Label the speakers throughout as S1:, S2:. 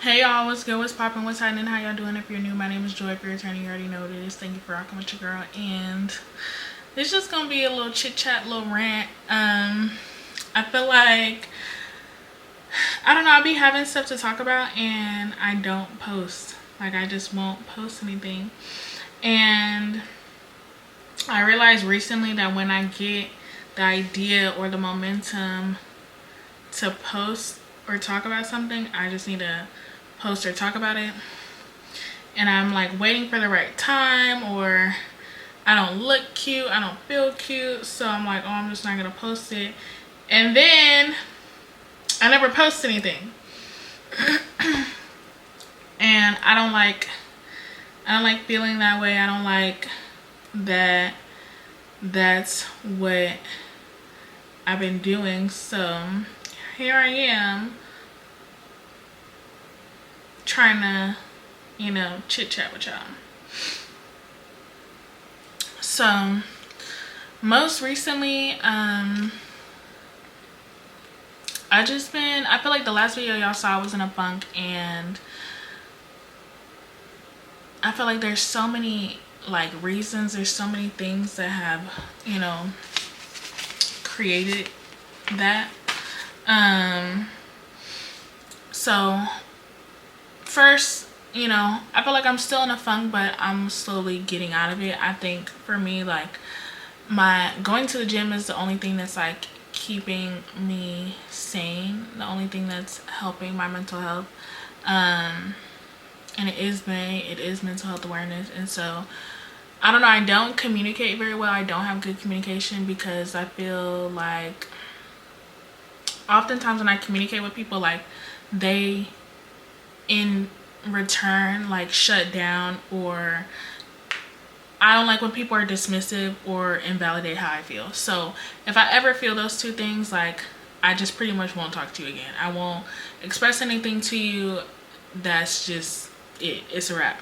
S1: Hey y'all, what's good, what's poppin', what's happening, how y'all doing? If you're new, my name is Joy. If you're returning, you already know what it is. Thank you for rocking with your girl, and it's just gonna be a little chit chat, little rant. I feel like, I don't know, I'll be having stuff to talk about and I don't post. Like, I just won't post anything. And I realized recently that when I get the idea or the momentum to post or talk about something, I just need to post or talk about it. And I'm like waiting for the right time, or I don't look cute, I don't feel cute, so I'm like, oh, I'm just not gonna post it. And then I never post anything. And I don't like feeling that way. I don't like that that's what I've been doing. So here I am trying to, chit chat with y'all. So most recently, I feel like the last video y'all saw was in a funk, and I feel like there's so many reasons, there's so many things that have, created that. So first, I feel like I'm still in a funk, but I'm slowly getting out of it. I think for me, my going to the gym is the only thing that's keeping me sane, the only thing that's helping my mental health. And it is mental health awareness. And so I don't know, I don't communicate very well. I don't have good communication because I feel like oftentimes when I communicate with people, they in return shut down, or I don't like when people are dismissive or invalidate how I feel. So if I ever feel those two things, I just pretty much won't talk to you again. I won't express anything to you. That's just it. It's a wrap.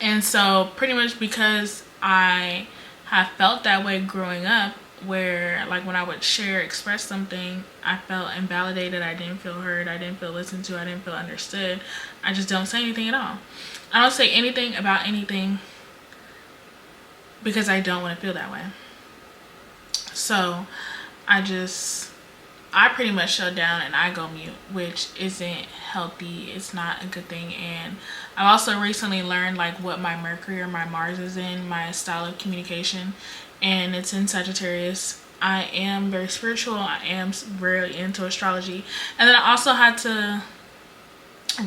S1: And so pretty much because I have felt that way growing up, where when I would express something, I felt invalidated, I didn't feel heard, I didn't feel listened to, I didn't feel understood. I just don't say anything at all. I don't say anything about anything because I don't want to feel that way. So I pretty much shut down and I go mute, which isn't healthy. It's not a good thing. And I've also recently learned what my Mercury or my Mars is in, my style of communication, and it's in Sagittarius. I am very spiritual. I am very into astrology. And then I also had to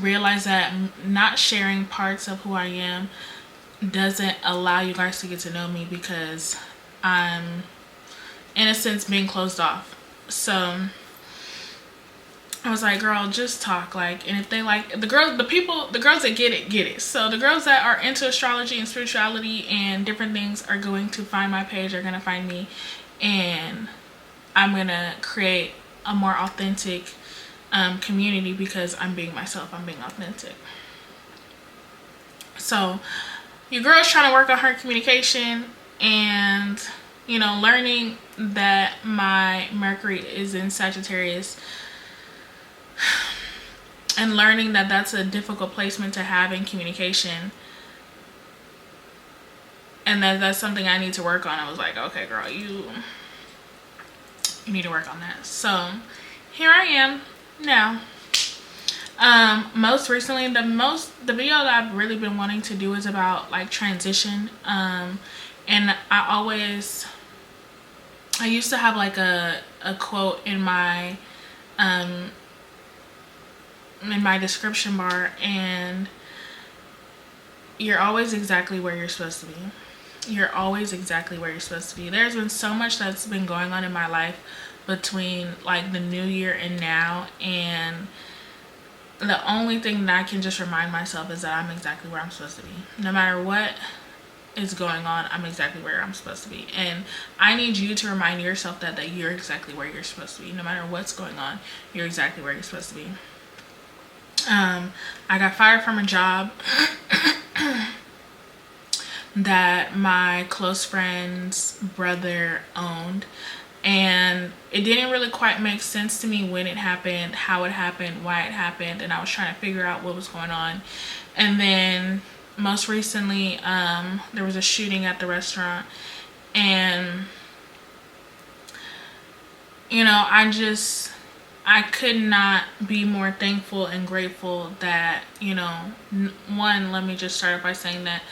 S1: realize that not sharing parts of who I am doesn't allow you guys to get to know me, because I'm, in a sense, being closed off. So I was like, girl, just talk. And if they the girls that get it. So the girls that are into astrology and spirituality and different things are going to find my page, are going to find me, and I'm going to create a more authentic community because I'm being myself, I'm being authentic. So your girl's trying to work on her communication, and learning that my Mercury is in Sagittarius, and learning that that's a difficult placement to have in communication, and that's something I need to work on. I was like, okay girl, you need to work on that. So here I am now. Most recently, the video that I've really been wanting to do is about transition. And I used to have a quote in my description bar, and you're always exactly where you're supposed to be. You're always exactly where you're supposed to be. There's been so much that's been going on in my life between the new year and now, and the only thing that I can just remind myself is that I'm exactly where I'm supposed to be. No matter what is going on, I'm exactly where I'm supposed to be. And I need you to remind yourself that you're exactly where you're supposed to be. No matter what's going on, you're exactly where you're supposed to be. I got fired from a job that my close friend's brother owned, And it didn't really quite make sense to me when it happened, how it happened, why it happened, and I was trying to figure out what was going on. And then most recently, there was a shooting at the restaurant, and I could not be more thankful and grateful that, one, let me just start by saying that,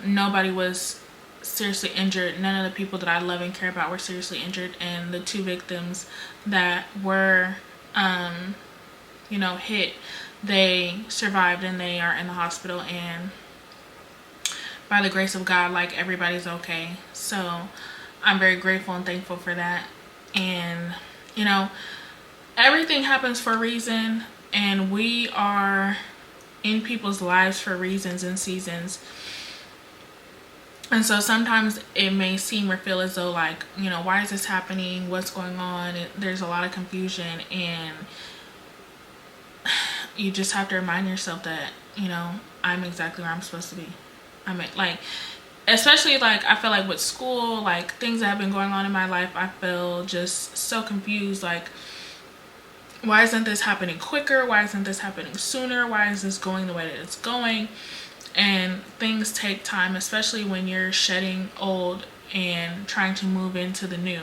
S1: nobody was seriously injured. None of the people that I love and care about were seriously injured. And the two victims that were, hit, they survived and they are in the hospital. And by the grace of God, like, everybody's okay. So I'm very grateful and thankful for that. And, everything happens for a reason, and we are in people's lives for reasons and seasons. And so sometimes it may seem or feel as though, like, why is this happening? What's going on? There's a lot of confusion, and you just have to remind yourself that, I'm exactly where I'm supposed to be. Especially, like, I feel like with school, like, things that have been going on in my life, I feel just so confused. Like, why isn't this happening quicker? Why isn't this happening sooner? Why is this going the way that it's going? And things take time, especially when you're shedding old and trying to move into the new.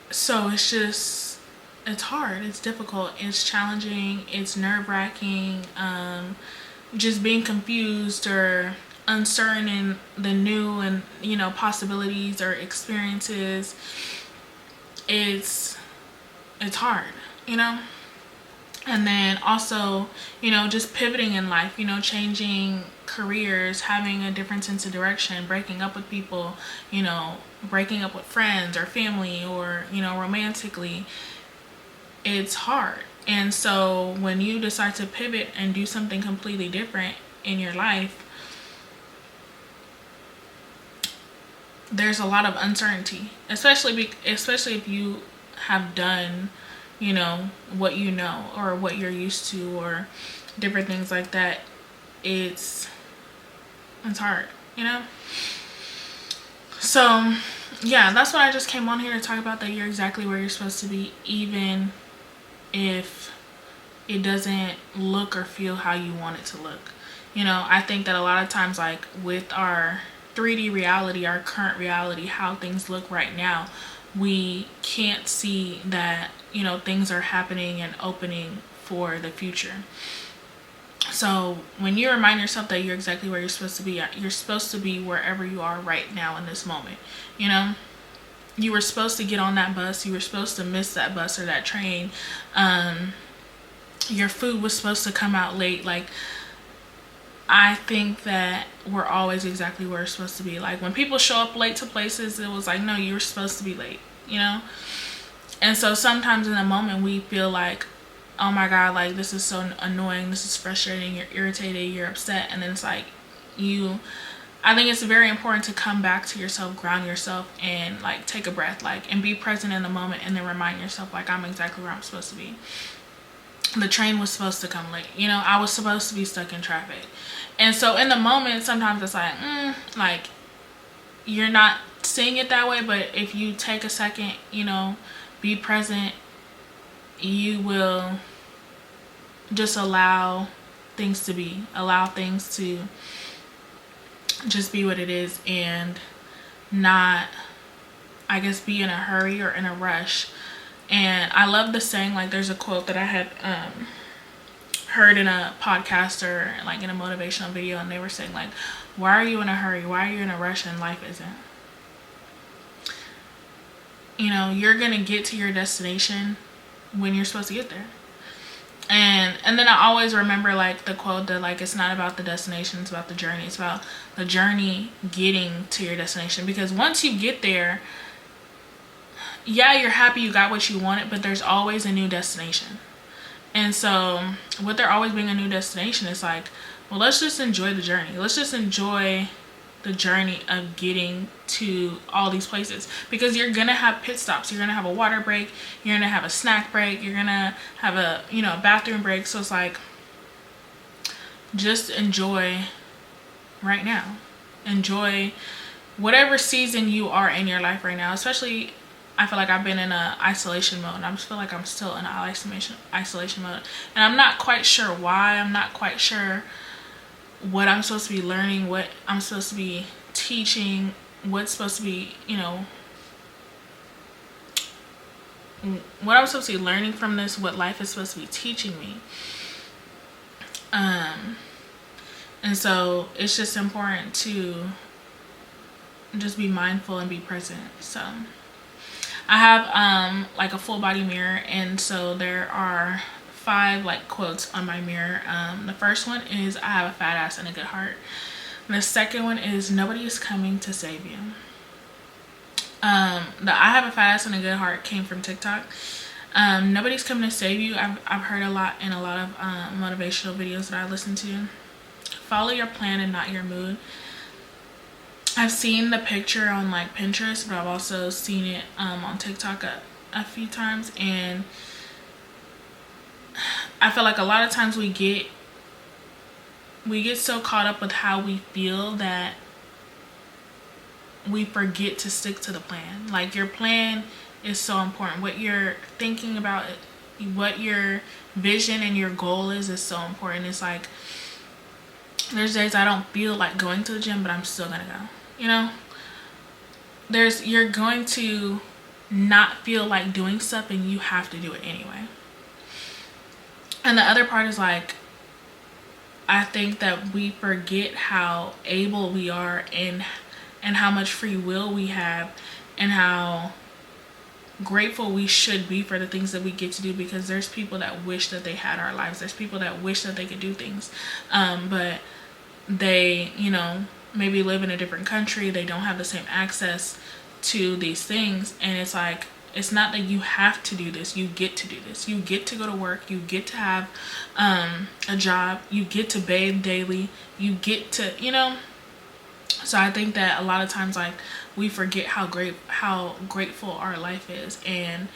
S1: So it's hard. It's difficult. It's challenging. It's nerve-wracking. Just being confused or uncertain in the new and, possibilities or experiences. It's hard, and then also, just pivoting in life, changing careers, having a different sense of direction, breaking up with people, breaking up with friends or family, or, romantically. It's hard. And so when you decide to pivot and do something completely different in your life, there's a lot of uncertainty, especially if you have done, what or what you're used to, or different things like that. It's hard, So yeah, that's what I just came on here to talk about, that you're exactly where you're supposed to be, even if it doesn't look or feel how you want it to look. I think that a lot of times, like, with our 3D reality, our current reality, how things look right now, we can't see that, things are happening and opening for the future. So when you remind yourself that you're exactly where you're supposed to be, you're supposed to be wherever you are right now in this moment. You were supposed to get on that bus. You were supposed to miss that bus or that train. Your food was supposed to come out late. Like, I think that we're always exactly where we're supposed to be. Like, when people show up late to places, it was like, no, you were supposed to be late, And so sometimes in a moment we feel like, oh my God, like, this is so annoying, this is frustrating, you're irritated, you're upset. And then it's like, I think it's very important to come back to yourself, ground yourself, and, like, take a breath, like, and be present in the moment, and then remind yourself, like, I'm exactly where I'm supposed to be. The train was supposed to come late. I was supposed to be stuck in traffic. And so in the moment, sometimes it's like, like, you're not seeing it that way. But if you take a second, be present, you will just allow things to be. Allow things to just be what it is, and not, I guess, be in a hurry or in a rush. And I love the saying, like, there's a quote that I had heard in a podcast or, like, in a motivational video, and they were saying, like, why are you in a hurry? Why are you in a rush and life isn't? You're going to get to your destination when you're supposed to get there. And then I always remember, like, the quote that, like, it's not about the destination, it's about the journey. It's about the journey getting to your destination. Because once you get there, yeah, you're happy you got what you wanted, but there's always a new destination. And so with there always being a new destination, it's like, well, let's just enjoy the journey. Let's just enjoy the journey of getting to all these places, because you're gonna have pit stops. You're gonna have a water break, you're gonna have a snack break, you're gonna have a bathroom break. So it's like, just enjoy right now. Enjoy whatever season you are in your life right now, especially I feel like I've been in a isolation mode. I just feel like I'm still in an isolation mode. And I'm not quite sure why. I'm not quite sure what I'm supposed to be learning, what I'm supposed to be teaching, what's supposed to be, you know, what I'm supposed to be learning from this, what life is supposed to be teaching me. And so it's just important to just be mindful and be present. So I have like a full body mirror, and so there are 5 like quotes on my mirror. The first one is, I have a fat ass and a good heart. And the second one is, nobody is coming to save you. The I have a fat ass and a good heart came from TikTok. Nobody's coming to save you. I've heard a lot in a lot of motivational videos that I listen to. Follow your plan and not your mood. I've seen the picture on like Pinterest, but I've also seen it on TikTok a few times, and I feel like a lot of times we get so caught up with how we feel that we forget to stick to the plan. Like, your plan is so important. What you're thinking about, what your vision and your goal is so important. It's like, there's days I don't feel like going to the gym, but I'm still gonna go. You know, you're going to not feel like doing stuff, and you have to do it anyway. And the other part is like, I think that we forget how able we are, and how much free will we have, and how grateful we should be for the things that we get to do, because there's people that wish that they had our lives. There's people that wish that they could do things, but they, you know, maybe live in a different country. They don't have the same access to these things. And it's like, it's not that you have to do this. You get to do this. You get to go to work. You get to have a job. You get to bathe daily. You get to, you know. So I think that a lot of times, like, we forget how grateful our life is. And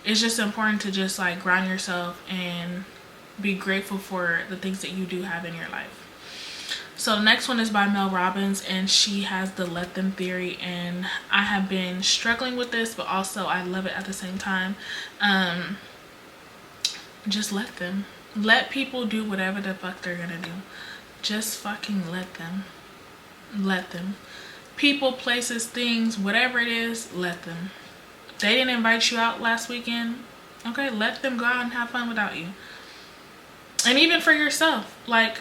S1: it's just important to just like ground yourself and be grateful for the things that you do have in your life. So the next one is by Mel Robbins, and she has the let them theory, and I have been struggling with this, but also I love it at the same time. Just let them. Let people do whatever the fuck they're gonna do. Just fucking let them. Let them. People, places, things, whatever it is, let them. They didn't invite you out last weekend. Okay, let them go out and have fun without you. And even for yourself, like,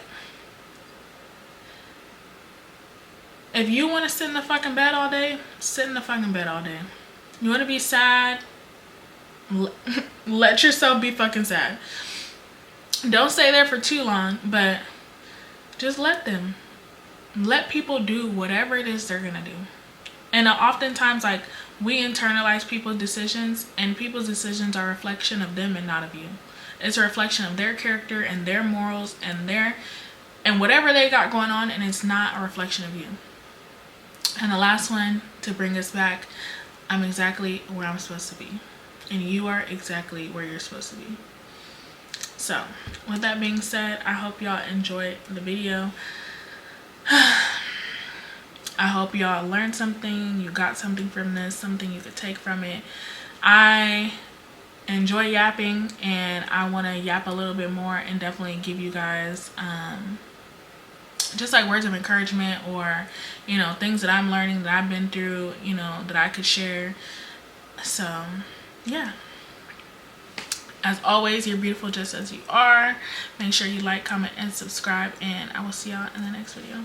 S1: if you want to sit in the fucking bed all day, sit in the fucking bed all day. You want to be sad, let yourself be fucking sad. Don't stay there for too long, but just let them. Let people do whatever it is they're gonna do. And oftentimes, like, we internalize people's decisions, and people's decisions are a reflection of them and not of you. It's a reflection of their character and their morals and whatever they got going on, and it's not a reflection of you. And the last one, to bring us back, I'm exactly where I'm supposed to be, and you are exactly where you're supposed to be. So with that being said, I hope y'all enjoyed the video. I hope y'all learned something, you got something from this, something you could take from it. I enjoy yapping, and I want to yap a little bit more and definitely give you guys just like words of encouragement, or, you know, things that I'm learning, that I've been through, you know, that I could share. So yeah, as always, you're beautiful just as you are. Make sure you like, comment, and subscribe, and I will see y'all in the next video.